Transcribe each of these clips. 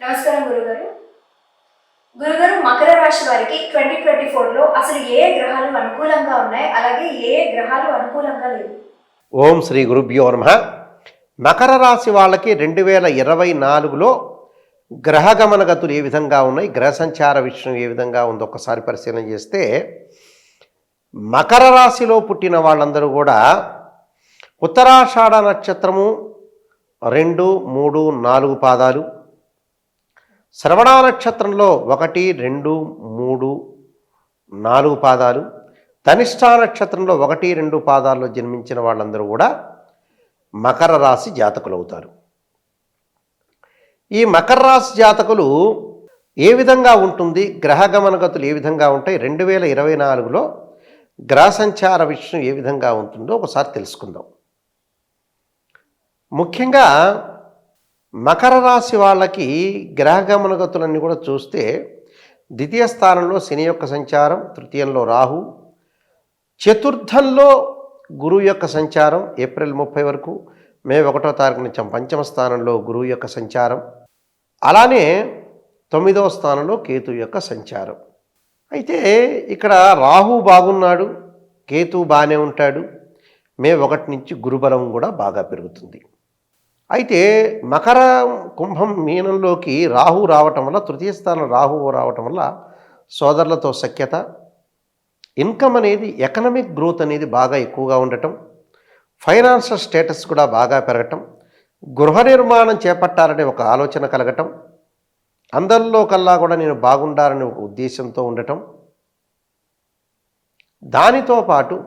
నమస్కారం గురుగారు. గురుగారు, మకర రాశి వారికి 2024లో అసలు ఏ గ్రహాలు అనుకూలంగా ఉన్నాయి, అలాగే ఏ గ్రహాలు అనుకూలంగా లేవు? ఓం శ్రీ గురుభ్యో నమః. మకర రాశి వాళ్ళకి 2024లో గ్రహ గమనగతులు ఏ విధంగా ఉన్నాయి, గ్రహ సంచార విషయం ఏ విధంగా ఉందో ఒకసారి పరిశీలన చేస్తే, మకర రాశిలో పుట్టిన వాళ్ళందరూ కూడా ఉత్తరాషాఢ నక్షత్రము 2, 3, 4 పాదాలు, శ్రవణ నక్షత్రంలో 1, 2, 3, 4 పాదాలు, ధనిష్ఠా నక్షత్రంలో 1, 2 పాదాల్లో జన్మించిన వాళ్ళందరూ కూడా మకర రాశి జాతకులు అవుతారు. ఈ మకర రాశి జాతకులు ఏ విధంగా ఉంటుంది, గ్రహ గమనగతులు ఏ విధంగా ఉంటాయి, 2024లో గ్రహ సంచార విషయం ఏ విధంగా ఉంటుందో ఒకసారి తెలుసుకుందాం. ముఖ్యంగా మకర రాశి వాళ్ళకి గ్రహ గమనగతులన్నీ కూడా చూస్తే, ద్వితీయ స్థానంలో శని యొక్క సంచారం, తృతీయంలో రాహు, చతుర్థంలో గురువు యొక్క సంచారం ఏప్రిల్ 30 వరకు, మే 1వ తారీఖు నుంచి పంచమ స్థానంలో గురువు యొక్క సంచారం, అలానే 9వ స్థానంలో కేతు యొక్క సంచారం. అయితే ఇక్కడ రాహు బాగున్నాడు, కేతు బాగానే ఉంటాడు, మే 1 నుంచి గురుబలం కూడా బాగా పెరుగుతుంది. అయితే మకర, కుంభం, మీనంలోకి రాహు రావటం వల్ల, తృతీయ స్థానం రాహు రావటం వల్ల సోదరులతో సఖ్యత, ఇన్కమ్ అనేది, ఎకనామిక్ గ్రోత్ అనేది బాగా ఎక్కువగా ఉండటం, ఫైనాన్షియల్ స్టేటస్ కూడా బాగా పెరగటం, గృహ నిర్మాణం చేపట్టాలనే ఒక ఆలోచన కలగటం, అందరిలో కల్లా కూడా నేను బాగుండాలనే ఒక ఉద్దేశంతో ఉండటం, దానితో పాటు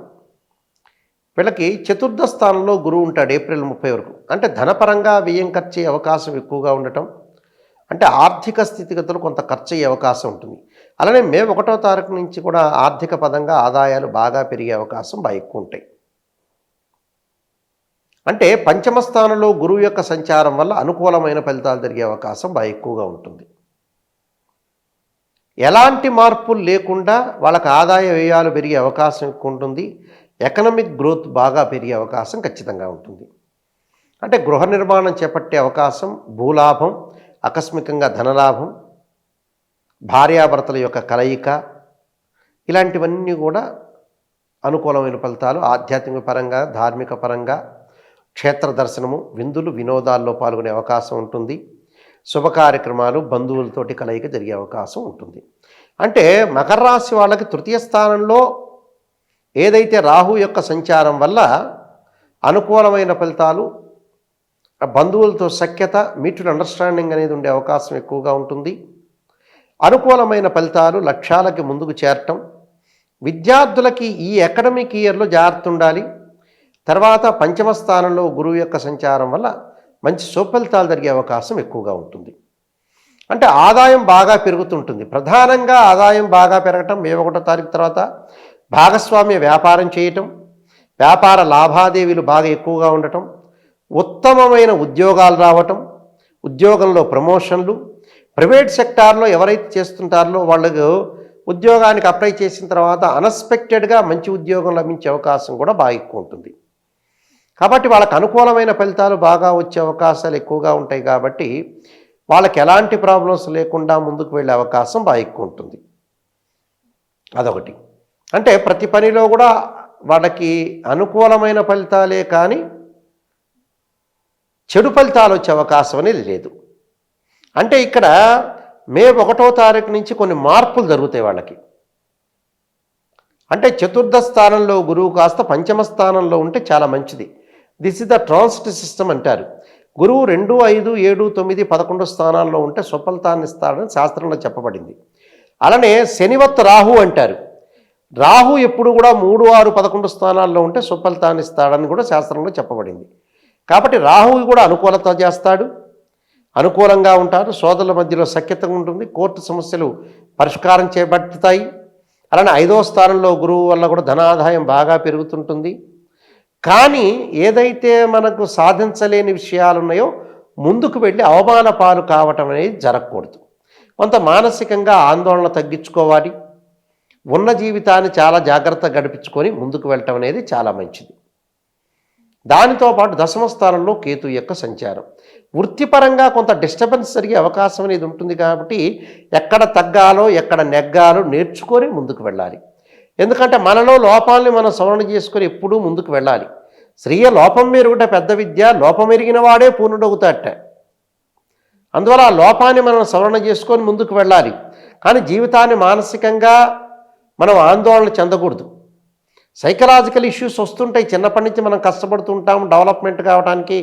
వీళ్ళకి చతుర్థ స్థానంలో గురువు ఉంటాడు ఏప్రిల్ 30 వరకు. అంటే ధనపరంగా వ్యయం ఖర్చు అయ్యే అవకాశం ఎక్కువగా ఉండటం, అంటే ఆర్థిక స్థితిగతులు కొంత ఖర్చు అయ్యే అవకాశం ఉంటుంది. అలానే మే 1వ తారీఖు నుంచి కూడా ఆర్థిక పదంగా ఆదాయాలు బాగా పెరిగే అవకాశం బాగా ఎక్కువ ఉంటాయి. అంటే పంచమ స్థానంలో గురువు యొక్క సంచారం వల్ల అనుకూలమైన ఫలితాలు జరిగే అవకాశం బాగా ఎక్కువగా ఉంటుంది. ఎలాంటి మార్పులు లేకుండా వాళ్ళకి ఆదాయ వ్యయాలు పెరిగే అవకాశం ఎక్కువ ఉంటుంది. ఎకనామిక్ గ్రోత్ బాగా పెరిగే అవకాశం ఖచ్చితంగా ఉంటుంది. అంటే గృహ నిర్మాణం చేపట్టే అవకాశం, భూలాభం, ఆకస్మికంగా ధనలాభం, భార్యాభర్తల యొక్క కలయిక, ఇలాంటివన్నీ కూడా అనుకూలమైన ఫలితాలు. ఆధ్యాత్మిక పరంగా, ధార్మిక పరంగా క్షేత్ర దర్శనము, విందులు, వినోదాల్లో పాల్గొనే అవకాశం ఉంటుంది. శుభ కార్యక్రమాలు, బంధువులతోటి కలయిక జరిగే అవకాశం ఉంటుంది. అంటే మకర రాశి వాళ్ళకి తృతీయ స్థానంలో ఏదైతే రాహు యొక్క సంచారం వల్ల అనుకూలమైన ఫలితాలు, బంధువులతో సఖ్యత, మ్యూచువల్ అండర్స్టాండింగ్ అనేది ఉండే అవకాశం ఎక్కువగా ఉంటుంది. అనుకూలమైన ఫలితాలు, లక్ష్యాలకి ముందుకు చేరటం, విద్యార్థులకి ఈ అకాడమిక్ ఇయర్లో జాగ్రత్త ఉండాలి. తర్వాత పంచమ స్థానంలో గురువు యొక్క సంచారం వల్ల మంచి సుఫలితాలు జరిగే అవకాశం ఎక్కువగా ఉంటుంది. అంటే ఆదాయం బాగా పెరుగుతుంటుంది. ప్రధానంగా ఆదాయం బాగా పెరగటం, మే 1వ తారీఖు తర్వాత భాగస్వామ్య వ్యాపారం చేయటం, వ్యాపార లాభాదేవీలు బాగా ఎక్కువగా ఉండటం, ఉత్తమమైన ఉద్యోగాలు రావటం, ఉద్యోగంలో ప్రమోషన్లు, ప్రైవేట్ సెక్టార్లో ఎవరైతే చేస్తుంటారో వాళ్ళకు ఉద్యోగానికి అప్లై చేసిన తర్వాత అన్ఎక్స్పెక్టెడ్గా మంచి ఉద్యోగం లభించే అవకాశం కూడా బాగా ఎక్కువ ఉంటుంది. కాబట్టి వాళ్ళకు అనుకూలమైన ఫలితాలు బాగా వచ్చే అవకాశాలు ఎక్కువగా ఉంటాయి. కాబట్టి వాళ్ళకి ఎలాంటి ప్రాబ్లమ్స్ లేకుండా ముందుకు వెళ్ళే అవకాశం బాగా ఎక్కువ ఉంటుంది. అదొకటి. అంటే ప్రతి పనిలో కూడా వాళ్ళకి అనుకూలమైన ఫలితాలే కానీ చెడు ఫలితాలు వచ్చే అవకాశం అనేది లేదు. అంటే ఇక్కడ మే 1వ తారీఖు నుంచి కొన్ని మార్పులు జరుగుతాయి వాళ్ళకి. అంటే చతుర్థ స్థానంలో గురువు కాస్త పంచమ స్థానంలో ఉంటే చాలా మంచిది. This is the transit system అంటారు. గురువు 2, 5, 7, 9, 11 స్థానాల్లో ఉంటే స్వఫలితాన్ని ఇస్తాడని శాస్త్రంలో చెప్పబడింది. అలానే శనివత్ రాహు అంటారు. రాహు ఎప్పుడు కూడా 3, 6, 11 స్థానాల్లో ఉంటే సుఫలితాన్ని ఇస్తాడని కూడా శాస్త్రంలో చెప్పబడింది. కాబట్టి రాహువు కూడా అనుకూలత చేస్తాడు, అనుకూలంగా ఉంటారు, సోదరుల మధ్యలో సఖ్యత ఉంటుంది, కోర్టు సమస్యలు పరిష్కారం చేయబడతాయి. అలానే 5వ స్థానంలో గురువు వల్ల కూడా ధనాదాయం బాగా పెరుగుతుంటుంది. కానీ ఏదైతే మనకు సాధించలేని విషయాలు ఉన్నాయో ముందుకు వెళ్ళి అవమాన పాలు కావటం అనేది జరగకూడదు. కొంత మానసికంగా ఆందోళన తగ్గించుకోవాలి. ఉన్న జీవితాన్ని చాలా జాగ్రత్తగా గడిపించుకొని ముందుకు వెళ్ళటం అనేది చాలా మంచిది. దానితో పాటు దశమ స్థానంలో కేతు యొక్క సంచారం. వృత్తిపరంగా కొంత డిస్టర్బెన్స్ జరిగే అవకాశం అనేది ఉంటుంది కాబట్టి ఎక్కడ తగ్గాలో ఎక్కడ నెగ్గాలో నేర్చుకొని ముందుకు వెళ్ళాలి. ఎందుకంటే మనలో లోపాలని మనం సవరణ చేసుకొని ఎప్పుడూ ముందుకు వెళ్ళాలి. స్త్రీయ లోపం మెరుగుట పెద్ద విద్య, లోపం ఎరిగిన వాడే పూర్ణుడవుతాట. అందువల్ల ఆ లోపాన్ని మనం సవరణ చేసుకొని ముందుకు వెళ్ళాలి. కానీ జీవితాన్ని మానసికంగా మనం ఆందోళన చెందకూడదు. సైకలాజికల్ ఇష్యూస్ వస్తుంటాయి. చిన్నప్పటి నుంచి మనం కష్టపడుతుంటాం, డెవలప్మెంట్ కావడానికి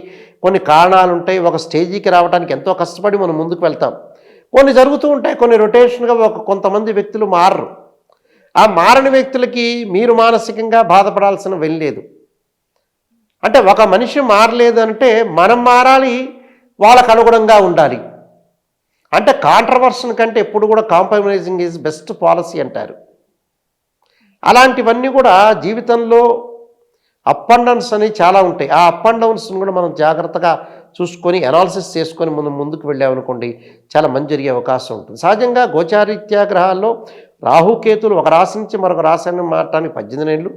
కొన్ని కారణాలు ఉంటాయి. ఒక స్టేజీకి రావడానికి ఎంతో కష్టపడి మనం ముందుకు వెళ్తాం. కొన్ని జరుగుతూ ఉంటాయి, కొన్ని రొటేషన్గా కొంతమంది వ్యక్తులు మారరు. ఆ మారని వ్యక్తులకి మీరు మానసికంగా బాధపడాల్సిన వెళ్ళలేదు. అంటే ఒక మనిషి మారలేదు అంటే మనం మారాలి, వాళ్ళకు అనుగుణంగా ఉండాలి. అంటే కాంట్రవర్షన్ కంటే ఎప్పుడు కూడా కాంప్రమైజింగ్ ఈజ్ బెస్ట్ పాలసీ అంటారు. అలాంటివన్నీ కూడా జీవితంలో అప్ అండ్ డౌన్స్ అనేవి చాలా ఉంటాయి. ఆ అప్ అండ్ డౌన్స్ని కూడా మనం జాగ్రత్తగా చూసుకొని అనాలిసిస్ చేసుకొని మనం ముందుకు వెళ్ళామనుకోండి చాలా మంచి జరిగే అవకాశం ఉంటుంది. సహజంగా గోచారీత్యా గ్రహాల్లో రాహుకేతులు ఒక రాశి నుంచి మరొక రాశిని మారటానికి 18 నెలలు,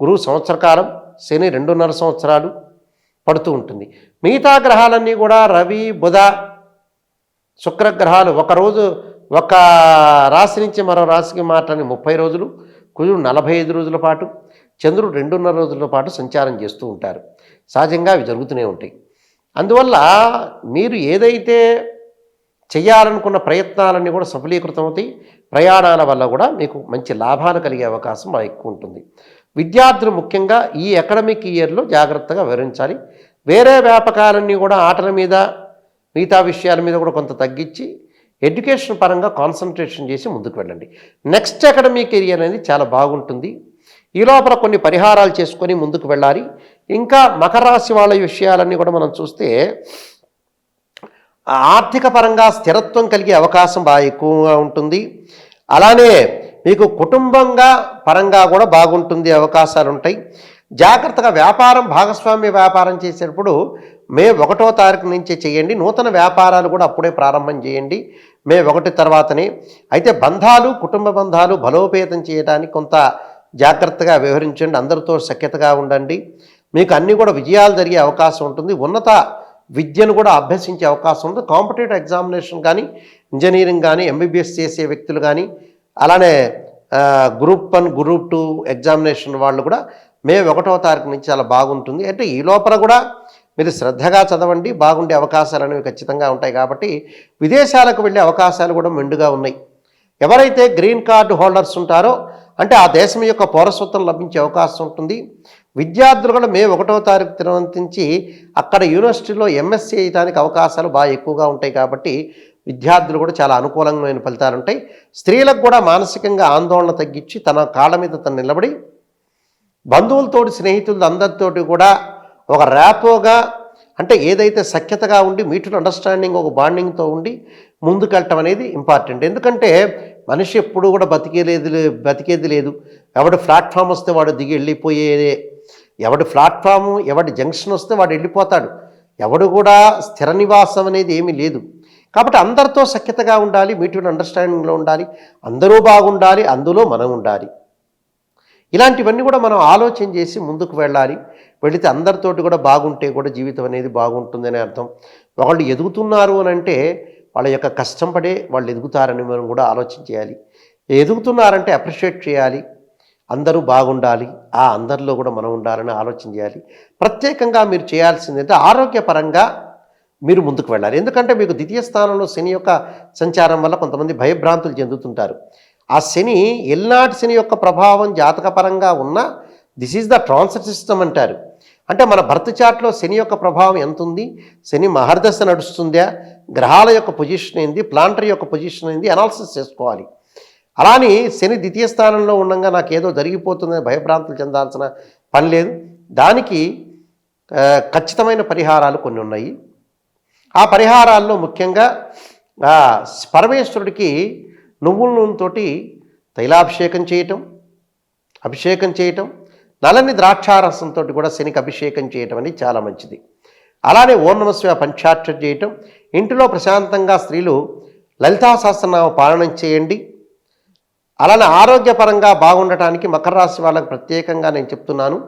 గురువు సంవత్సర కాలం, శని 2.5 సంవత్సరాలు పడుతూ ఉంటుంది. మిగతా గ్రహాలన్నీ కూడా రవి, బుధ, శుక్రగ్రహాలు ఒకరోజు ఒక రాశి నుంచి మరో రాశికి మారటానికి 30 రోజులు, కుజుడు 45 రోజుల పాటు, చంద్రుడు 2.5 రోజుల పాటు సంచారం చేస్తూ ఉంటారు. సహజంగా అవి జరుగుతూనే ఉంటాయి. అందువల్ల మీరు ఏదైతే చేయాలనుకున్న ప్రయత్నాలన్నీ కూడా సఫలీకృతం అవుతాయి. ప్రయాణాల వల్ల కూడా మీకు మంచి లాభాలు కలిగే అవకాశం బాగా ఎక్కువ ఉంటుంది. విద్యార్థులు ముఖ్యంగా ఈ అకాడమిక్ ఇయర్లో జాగ్రత్తగా వివరించాలి. వేరే వ్యాపకాలన్నీ కూడా ఆటల మీద మిగతా విషయాల మీద కూడా కొంత తగ్గించి ఎడ్యుకేషన్ పరంగా కాన్సన్ట్రేషన్ చేసి ముందుకు వెళ్ళండి. నెక్స్ట్ అకాడమిక్ ఇయర్ అనేది చాలా బాగుంటుంది. ఈ లోపల కొన్ని పరిహారాలు చేసుకొని ముందుకు వెళ్ళాలి. ఇంకా మకర రాశి వాళ్ళ విషయాలన్నీ కూడా మనం చూస్తే ఆర్థిక పరంగా స్థిరత్వం కలిగే అవకాశం బాగా ఎక్కువగా ఉంటుంది. అలానే మీకు కుటుంబంగా పరంగా కూడా బాగుంటుంది, అవకాశాలు ఉంటాయి. జాగ్రత్తగా వ్యాపారం, భాగస్వామ్య వ్యాపారం చేసేటప్పుడు మే 1వ తారీఖు నుంచే చేయండి. నూతన వ్యాపారాలు కూడా అప్పుడే ప్రారంభం చేయండి మే 1 తర్వాతనే. అయితే బంధాలు, కుటుంబ బంధాలు బలోపేతం చేయడానికి కొంత జాగ్రత్తగా వ్యవహరించండి. అందరితో సఖ్యతగా ఉండండి. మీకు అన్నీ కూడా విజయాలు జరిగే అవకాశం ఉంటుంది. ఉన్నత విద్యను కూడా అభ్యసించే అవకాశం ఉంది. కాంపిటేటివ్ ఎగ్జామినేషన్ కానీ, ఇంజనీరింగ్ కానీ, ఎంబీబీఎస్ చేసే వ్యక్తులు కానీ, అలానే గ్రూప్ 1, గ్రూప్ 2 ఎగ్జామినేషన్ వాళ్ళు కూడా మే 1వ తారీఖు నుంచి చాలా బాగుంటుంది. అంటే ఈ లోపల కూడా మీరు శ్రద్ధగా చదవండి, బాగుండే అవకాశాలు అనేవి ఖచ్చితంగా ఉంటాయి. కాబట్టి విదేశాలకు వెళ్ళే అవకాశాలు కూడా మెండుగా ఉన్నాయి. ఎవరైతే గ్రీన్ కార్డు హోల్డర్స్ ఉంటారో అంటే ఆ దేశం యొక్క పౌరసత్వం లభించే అవకాశం ఉంటుంది. విద్యార్థులు కూడా మే 1వ తారీఖు నిర్వర్తించి అక్కడ యూనివర్సిటీలో ఎంఎస్సీ చేయడానికి అవకాశాలు బాగా ఎక్కువగా ఉంటాయి. కాబట్టి విద్యార్థులు కూడా చాలా అనుకూలమైన ఫలితాలు ఉంటాయి. స్త్రీలకు కూడా మానసికంగా ఆందోళన తగ్గించి తన కాళ్ళ మీద తను నిలబడి బంధువులతోటి, స్నేహితులతో అందరితోటి కూడా ఒక ర్యాపోగా అంటే ఏదైతే సఖ్యతగా ఉండి మ్యూచువల్ అండర్స్టాండింగ్, ఒక బాండింగ్తో ఉండి ముందుకెళ్ళటం అనేది ఇంపార్టెంట్. ఎందుకంటే మనిషి ఎప్పుడు కూడా బతికేది లేదు. ఎవడి ప్లాట్ఫామ్ వస్తే వాడు దిగి వెళ్ళిపోయేదే. ఎవడి ప్లాట్ఫాము, ఎవడి జంక్షన్ వస్తే వాడు వెళ్ళిపోతాడు. ఎవడు కూడా స్థిర నివాసం అనేది ఏమీ లేదు. కాబట్టి అందరితో సఖ్యతగా ఉండాలి, మ్యూచువల్ అండర్స్టాండింగ్లో ఉండాలి, అందరూ బాగుండాలి, అందులో మనం ఉండాలి. ఇలాంటివన్నీ కూడా మనం ఆలోచన చేసి ముందుకు వెళ్ళాలి. వెళితే అందరితోటి కూడా బాగుంటే కూడా జీవితం అనేది బాగుంటుందనే అర్థం. వాళ్ళు ఎదుగుతున్నారు అని అంటే వాళ్ళ యొక్క కష్టం పడే వాళ్ళు ఎదుగుతారని మనం కూడా ఆలోచన చేయాలి. ఎదుగుతున్నారంటే అప్రిషియేట్ చేయాలి. అందరూ బాగుండాలి, ఆ అందరిలో కూడా మనం ఉండాలని ఆలోచన చేయాలి. ప్రత్యేకంగా మీరు చేయాల్సిందంటే ఆరోగ్యపరంగా మీరు ముందుకు వెళ్ళాలి. ఎందుకంటే మీకు ద్వితీయ స్థానంలో శని యొక్క సంచారం వల్ల కొంతమంది భయభ్రాంతులు చెందుతుంటారు. ఆ శని ఎల్నాటి శని యొక్క ప్రభావం జాతకపరంగా ఉన్న this is the transit system అంటారు. అంటే మన బర్త్ చార్ట్లో శని యొక్క ప్రభావం ఎంత ఉంది, శని మహర్దశ నడుస్తుందా, గ్రహాల యొక్క పొజిషన్ ఏంది, ప్లానటరీ యొక్క పొజిషన్ ఏంది అనాలిసిస్ చేసుకోవాలి. అలానే శని ద్వితీయ స్థానంలో ఉండగా నాకు ఏదో జరిగిపోతుందని భయభ్రాంతులు చెందాల్సిన పని లేదు. దానికి ఖచ్చితమైన పరిహారాలు కొన్ని ఉన్నాయి. ఆ పరిహారాల్లో ముఖ్యంగా పరమేశ్వరుడికి నువ్వుల నూనెతోటి తైలాభిషేకం చేయటం, నల్లని ద్రాక్షారసంతో కూడా శనికి అభిషేకం చేయటం అనేది చాలా మంచిది. అలానే ఓం నమః శివాయ పంచాక్షరి చేయటం, ఇంటిలో ప్రశాంతంగా స్త్రీలు లలితా సహస్రనామ పాలనం చేయండి. అలానే ఆరోగ్యపరంగా బాగుండటానికి మకర రాశి వాళ్ళకి ప్రత్యేకంగా నేను చెప్తున్నాను.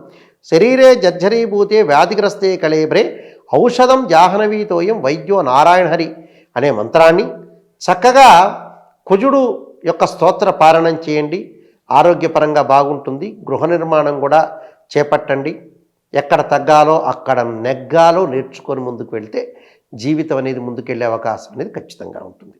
శరీరే జర్జరీభూతే వ్యాధిగ్రస్తే కళేబ్రే ఔషధం జాహ్నవీతోయం వైద్యో నారాయణ హరి అనే మంత్రాన్ని చక్కగా కుజుడు యొక్క స్తోత్ర పారణం చేయండి. ఆరోగ్యపరంగా బాగుంటుంది. గృహ నిర్మాణం కూడా చేపట్టండి. ఎక్కడ తగ్గాలో అక్కడ నెగ్గాలో నేర్చుకొని ముందుకు వెళ్తే జీవితం అనేది ముందుకెళ్ళే అవకాశం అనేది ఖచ్చితంగా ఉంటుంది.